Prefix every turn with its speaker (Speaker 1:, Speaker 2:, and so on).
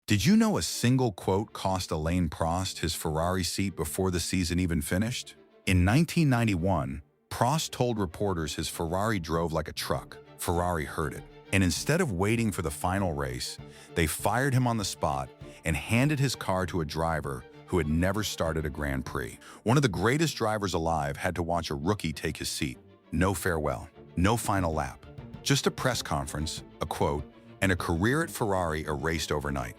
Speaker 1: Did you know a single quote cost Alain Prost his Ferrari seat before the season even finished? In 1991, Prost told reporters his Ferrari drove like a truck. Ferrari heard it. And instead of waiting for the final race, they fired him on the spot and handed his car to a driver who had never started a Grand Prix. One of the greatest drivers alive had to watch a rookie take his seat. No farewell, no final lap. Just a press conference, a quote, and a career at Ferrari erased overnight.